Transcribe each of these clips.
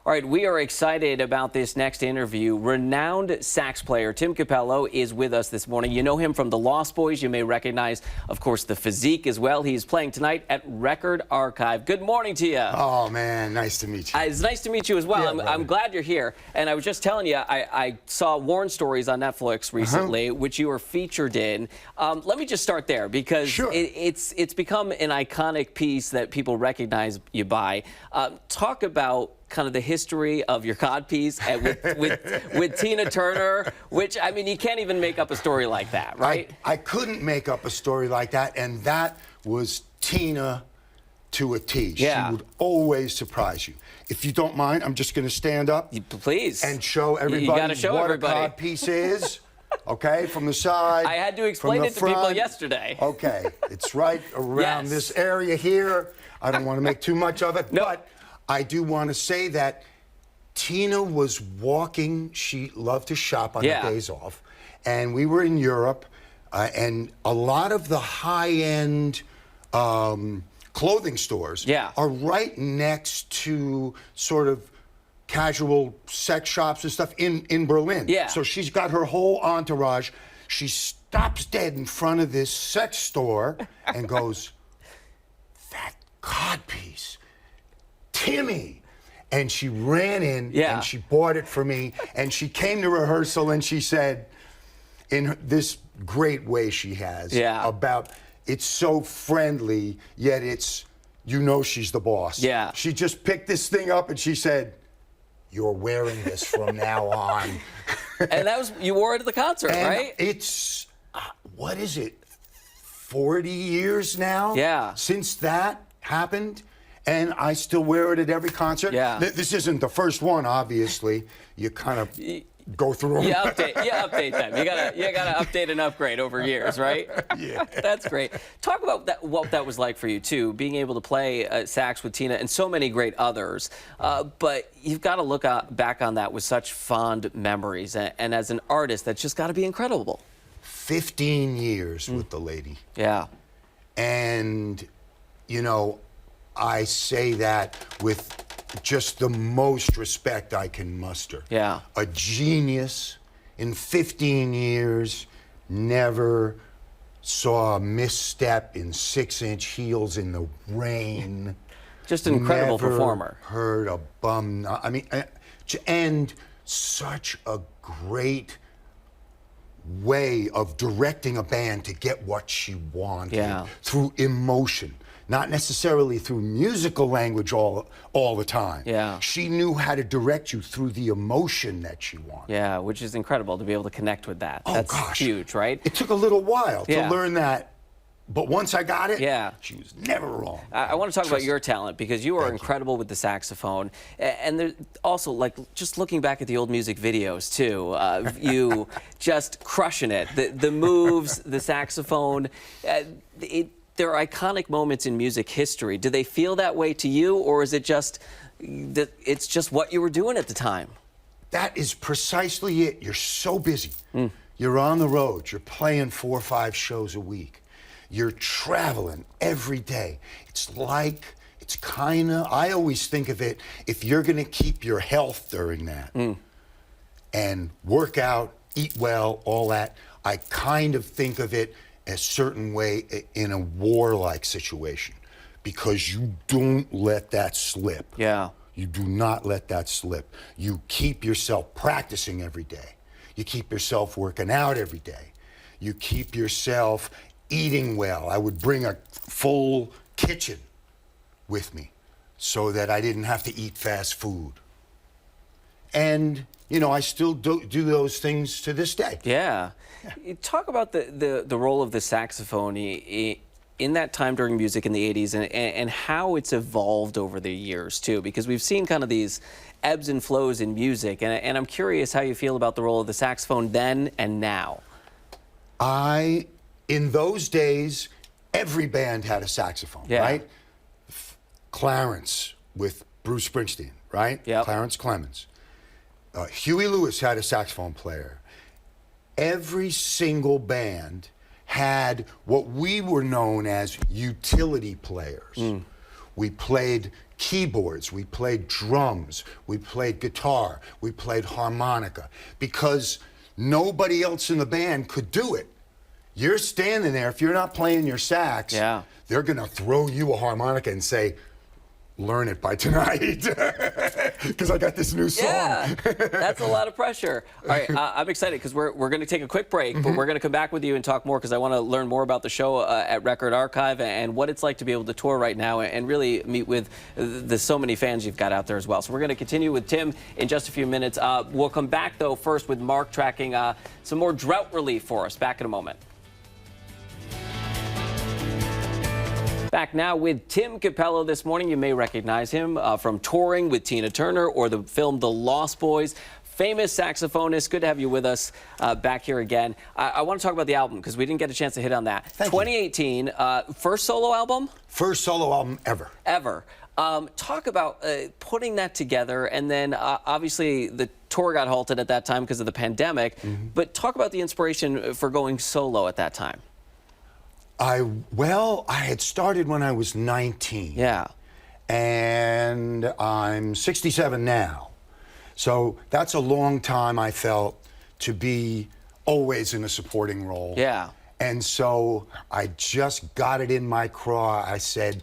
All right, we are excited about this next interview. Renowned sax player Tim Cappello is with us this morning. You know him from the Lost Boys. You may recognize, of course, the physique as well. He's playing tonight at Record Archive. Good morning to you. Oh, man, nice to meet you. It's nice to meet you as well. Yeah, I'm glad you're here. And I was just telling you, I saw Warren Stories on Netflix recently, which you were featured in. Let me just start there because it's become an iconic piece that people recognize you by. Talk about kind of the history of your codpiece with Tina Turner, which, I mean, you can't even make up a story like that, right? I couldn't make up a story like that, and that was Tina to a T. Yeah. She would always surprise you. If you don't mind, I'm just going to stand up. Please. And show everybody what a codpiece is. Okay, from the side. I had to explain it to people yesterday. Okay, it's right around this area here. I don't want to make too much of it, but I do want to say that Tina was walking. She loved to shop on her days off. And we were in Europe, and a lot of the high-end clothing stores are right next to sort of casual sex shops and stuff in Berlin. Yeah. So she's got her whole entourage. She stops dead in front of this sex store and goes, "That codpiece, Timmy." And she ran in and she bought it for me. And she came to rehearsal and she said, in this great way she has, about it's so friendly, yet it's, you know, she's the boss. Yeah. She just picked this thing up and she said, "You're wearing this from now on." And that was, you wore it at the concert, right? It's, what is it, 40 years now? Yeah. Since that happened, and I still wear it at every concert. Yeah. This isn't the first one, obviously. You kind of go through them. You update them. You gotta update and upgrade over years, right? Yeah. That's great. Talk about that, what that was like for you too, being able to play sax with Tina and so many great others. But you've got to look back on that with such fond memories, and as an artist, that's just got to be incredible. 15 years with the lady. Yeah. And, you know, I say that with just the most respect I can muster. Yeah. A genius. In 15 years, never saw a misstep in 6-inch heels in the rain. Just an incredible performer. Heard a bum. I mean, and such a great way of directing a band to get what she wanted through emotion. Not necessarily through musical language all the time. Yeah. She knew how to direct you through the emotion that she wanted. Yeah, which is incredible to be able to connect with that. Oh, That's gosh. huge, right? It took a little while to learn that, but once I got it, she was never wrong. I want to talk about your talent because you are incredible with the saxophone. And there's also, like, just looking back at the old music videos, too, you just crushing it. The moves, the saxophone, there are iconic moments in music history. Do they feel that way to you, or is it just that it's just what you were doing at the time? That is precisely it. You're so busy. You're on the road. You're playing 4 or 5 shows a week. You're traveling every day. It's like, it's kind of, I always think of it, if you're going to keep your health during that and work out, eat well, all that, I kind of think of it a certain way in a warlike situation, because you don't let that slip. Yeah. You do not let that slip. You keep yourself practicing every day. You keep yourself working out every day. You keep yourself eating well. I would bring a full kitchen with me so that I didn't have to eat fast food. And, you know, I still do those things to this day. Yeah. Talk about the role of the saxophone in that time during music in the 80s and how it's evolved over the years, too, because we've seen kind of these ebbs and flows in music, and I'm curious how you feel about the role of the saxophone then and now. In those days, every band had a saxophone, right? Clarence with Bruce Springsteen, right? Clarence Clemens. Huey Lewis had a saxophone player. Every single band had what we were known as utility players. We played keyboards, we played drums, we played guitar, we played harmonica, because nobody else in the band could do it. You're standing there, if you're not playing your sax, they're gonna throw you a harmonica and say, learn it by tonight, because I got this new song. Yeah, that's a lot of pressure. All right, I'm excited because we're going to take a quick break, but we're going to come back with you and talk more because I want to learn more about the show at Record Archive and what it's like to be able to tour right now and really meet with the so many fans you've got out there as well. So we're going to continue with Tim in just a few minutes. We'll come back, though, first with Mark tracking some more drought relief for us. Back in a moment. Back now with Tim Cappello this morning. You may recognize him from touring with Tina Turner or the film The Lost Boys. Famous saxophonist. Good to have you with us back here again. I want to talk about the album because we didn't get a chance to hit on that. Thank 2018, you. First solo album? First solo album ever. Ever. Talk about putting that together, and then obviously the tour got halted at that time because of the pandemic, but talk about the inspiration for going solo at that time. Well, I had started when I was 19. Yeah. And I'm 67 now. So that's a long time, I felt, to be always in a supporting role. Yeah. And so I just got it in my craw. I said,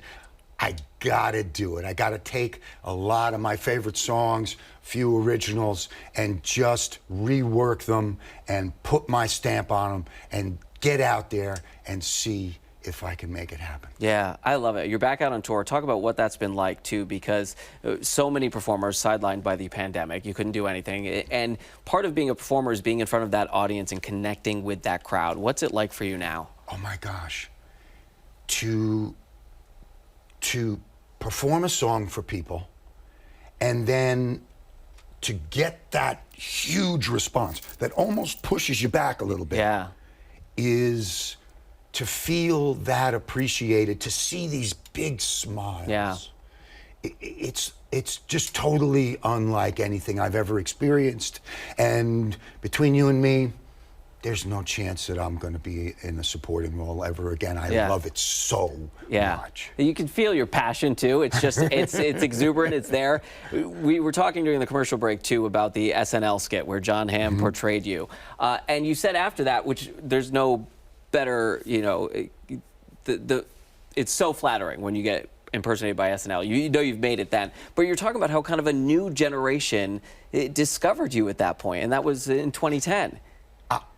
I gotta do it. I gotta take a lot of my favorite songs, few originals, and just rework them and put my stamp on them and get out there and see if I can make it happen. Yeah, I love it. You're back out on tour. Talk about what that's been like, too, because so many performers sidelined by the pandemic. You couldn't do anything. And part of being a performer is being in front of that audience and connecting with that crowd. What's it like for you now? Oh, my gosh. To perform a song for people and then to get that huge response that almost pushes you back a little bit. Yeah. Is to feel that appreciated, to see these big smiles. Yeah. It's just totally unlike anything I've ever experienced. And between you and me, there's no chance that I'm going to be in a supporting role ever again. I love it so much. You can feel your passion, too. It's just, it's exuberant. It's there. We were talking during the commercial break, too, about the SNL skit where John Hamm portrayed you. And you said after that, which there's no better, you know, it's so flattering when you get impersonated by SNL. You know you've made it then. But you're talking about how kind of a new generation discovered you at that point, and that was in 2010.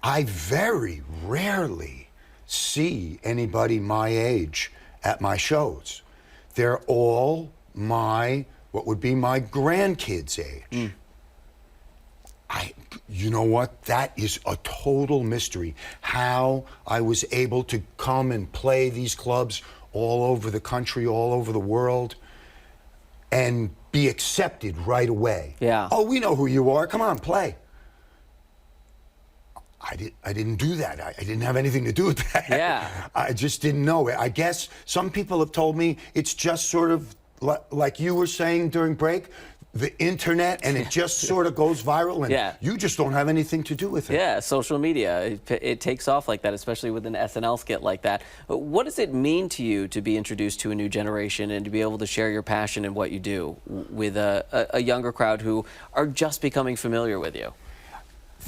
I very rarely see anybody my age at my shows. They're all what would be my grandkids' age. You know what? That is a total mystery. How I was able to come and play these clubs all over the country, all over the world, and be accepted right away. Yeah. Oh, we know who you are. Come on, play. I didn't do that. I didn't have anything to do with that. Yeah. I just didn't know it. I guess some people have told me it's just sort of like you were saying during break, the internet, and it just sort of goes viral, and you just don't have anything to do with it. Yeah, social media, it takes off like that, especially with an SNL skit like that. What does it mean to you to be introduced to a new generation and to be able to share your passion in what you do with a younger crowd who are just becoming familiar with you?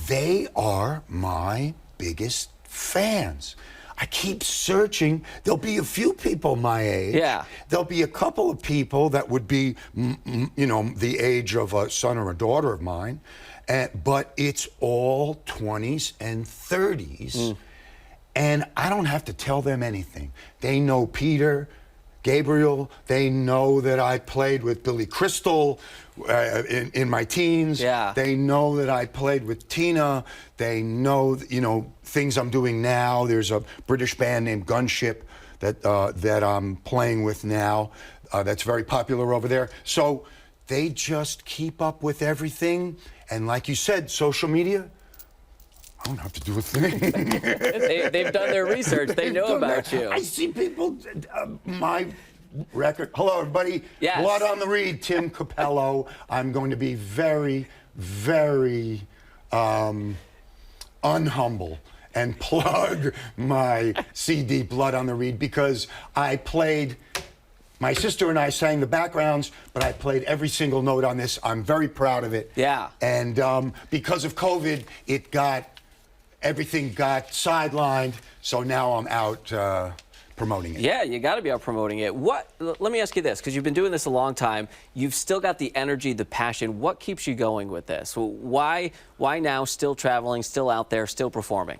They are my biggest fans. I keep searching. There'll be a few people my age. Yeah. There'll be a couple of people that would be, you know, the age of a son or a daughter of mine. But it's all 20s and 30s. And I don't have to tell them anything. They know Peter Gabriel. They know that I played with Billy Crystal in my teens. Yeah. They know that I played with Tina. They know, you know, things I'm doing now. There's a British band named Gunship that I'm playing with now. That's very popular over there. So they just keep up with everything. And like you said, social media, I don't have to do a thing. They've done their research. They know about you. I see people, my record. Hello, everybody. Yes. Blood on the Reed, Tim Cappello. I'm going to be very, very unhumble and plug my CD, Blood on the Reed, because I played My sister and I sang the backgrounds, but I played every single note on this. I'm very proud of it. Yeah. And because of COVID, everything got sidelined, so now I'm out promoting it. Yeah, you got to be out promoting it. Let me ask you this, because you've been doing this a long time. You've still got the energy, the passion. What keeps you going with this? Why now still traveling, still out there, still performing?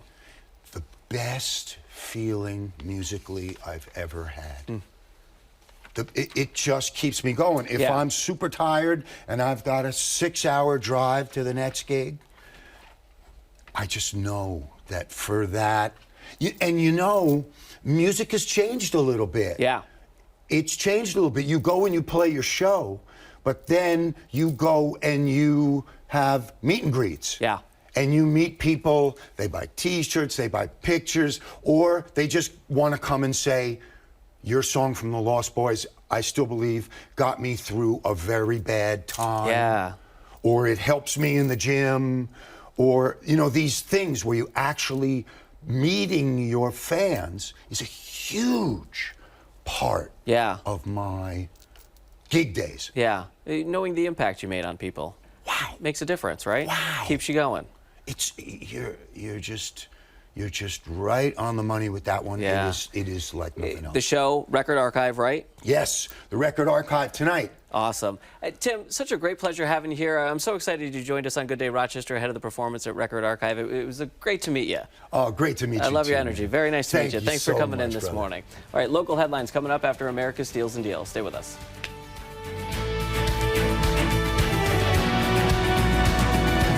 The best feeling musically I've ever had. It just keeps me going. If I'm super tired and I've got a 6-hour drive to the next gig, I just know that for that, and you know, music has changed a little bit. Yeah. It's changed a little bit. You go and you play your show, but then you go and you have meet and greets. Yeah. And you meet people, they buy t-shirts, they buy pictures, or they just want to come and say, your song from the Lost Boys, I still believe, got me through a very bad time. Yeah. Or it helps me in the gym. Or, you know, these things where you actually meeting your fans is a huge part of my gig days. Yeah. Knowing the impact you made on people. Wow. Makes a difference, right? Wow. Keeps you going. You're just right on the money with that one. Yeah. It is like nothing else. The show, Record Archive, right? Yes, the Record Archive tonight. Awesome. Tim, such a great pleasure having you here. I'm so excited you joined us on Good Day Rochester ahead of the performance at Record Archive. It was great to meet you. Oh, great to meet you. I love your too, energy. man. Very nice to meet you. Thanks for so coming in much, this brother. morning. All right, local headlines coming up after America's Steals and Deals. Stay with us.